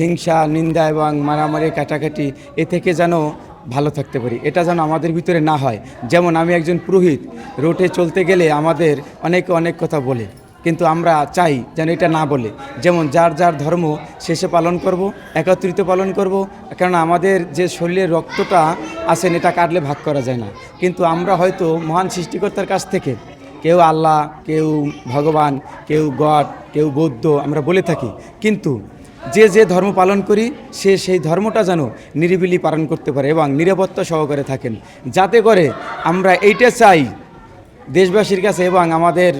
হিংসা, নিন্দা এবং মারামারি, কাটাকাটি এ থেকে যেন ভালো থাকতে পারি, এটা যেন আমাদের ভিতরে না হয়। যেমন আমি একজন পুরোহিত, রোডে চলতে গেলে আমাদের অনেকে অনেক কথা বলে, কিন্তু আমরা চাই যেন এটা না বলে। যেমন যার যার ধর্ম শেষে পালন করব, একত্রিত পালন করব, কেননা আমাদের যে শরীরের রক্তটা আছেন এটা কাটলে ভাগ করা যায় না। কিন্তু আমরা হয়তো মহান সৃষ্টিকর্তার কাছ থেকে কেউ আল্লাহ, কেউ ভগবান, কেউ গড, কেউ বৌদ্ধ আমরা বলে থাকি, কিন্তু যে যে ধর্ম পালন করি সে সেই ধর্মটা যেন নিরিবিলি পালন করতে পারে এবং নিরাপত্তা সহকারে থাকেন, যাতে করে আমরা এইটা চাই দেশবাসীর কাছে এবং আমাদের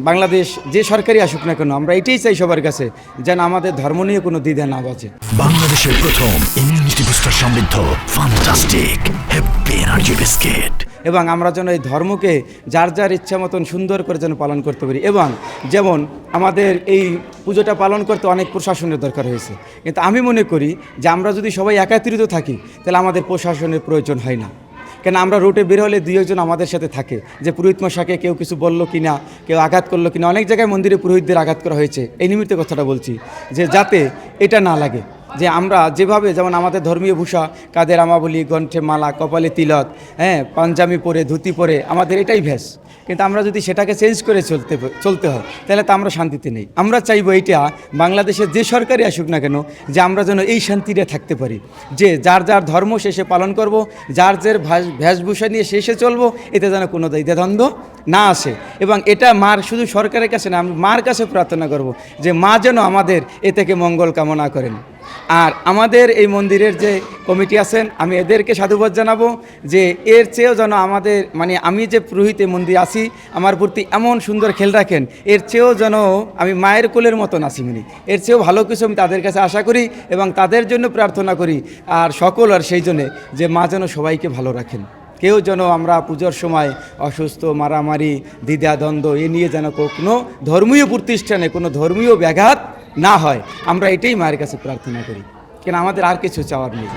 বাংলাদেশ যে সরকারি আসুক না কেন, আমরা এটাই চাই সবার কাছে, যেন আমাদের ধর্ম নিয়ে কোনো দ্বিধা না বাজে। বাংলাদেশের প্রথম ইমিউনিটি বুস্টার সমৃদ্ধ ফ্যান্টাস্টিক হ্যাপি এনার্জি বিস্কিট। এবং আমরা যেন এই ধর্মকে যার যার ইচ্ছা মতন সুন্দর করে যেন পালন করতে পারি। এবং যেমন আমাদের এই পুজোটা পালন করতে অনেক প্রশাসনের দরকার হয়েছে, কিন্তু আমি মনে করি যে আমরা যদি সবাই একত্রিত থাকি তাহলে আমাদের প্রশাসনের প্রয়োজন হয় না। কেন আমরা রোডে বের হলে দুই একজন আমাদের সাথে থাকে, যে পুরোহিত মশাকে কেউ কিছু বললো কিনা, কেউ আঘাত করলো কিনা। অনেক জায়গায় মন্দিরে পুরোহিতদের আঘাত করা হয়েছে, এই নিমিত্তে কথাটা বলছি, যে যাতে এটা না লাগে। যে আমরা যেভাবে, যেমন আমাদের ধর্মীয় ভূষা, কাদের আমাবলি, কণ্ঠে মালা, কপালে তিলক, পাঞ্জাবি পরে, ধুতি পরে, আমাদের এটাই ভেষ। কিন্তু আমরা যদি সেটাকে চেঞ্জ করে চলতে হয় তাহলে তো আমরা শান্তিতে নেই। আমরা চাইবো এইটা বাংলাদেশের যে সরকারই আসুক না কেন, যে আমরা যেন এই শান্তিতে থাকতে পারি, যে যার যার ধর্ম শেষে পালন করব, যার যার বেশভূষা নিয়ে শেষে চলবো, এতে যেন কোনো দ্বিধাদ্বন্দ্ব না আসে। এবং এটা মার শুধু সরকারের কাছে না, আমি মার কাছে প্রার্থনা করব যে মা যেন আমাদের এ থেকে মঙ্গল কামনা করেন। আর আমাদের এই মন্দিরের যে কমিটি আছেন, আমি এদেরকে সাধুবাদ জানাবো, যে এর চেয়েও যেন আমাদের, মানে আমি যে পুরোহিত এই মন্দিরে আসি, আমার প্রতি এমন সুন্দর খেয়াল রাখেন, এর চেয়েও যেন আমি মায়ের কোলের মতন আসি, এর চেয়েও ভালো কিছু আমি তাদের কাছে আশা করি এবং তাদের জন্য প্রার্থনা করি। আর সকল, আর সেই জন্যে যে মা যেন সবাইকে ভালো রাখেন, কেউ যেন আমরা পুজোর সময় অসুস্থ, মারামারি, দ্বিধাদ্বন্দ্ব এ নিয়ে যেন কোনো ধর্মীয় প্রতিষ্ঠানে কোনো ধর্মীয় ব্যাঘাত না হয়। আমরা এটাই মায়ের কাছে প্রার্থনা করি, কেন আমাদের আর কিছু চাওয়ার নেই।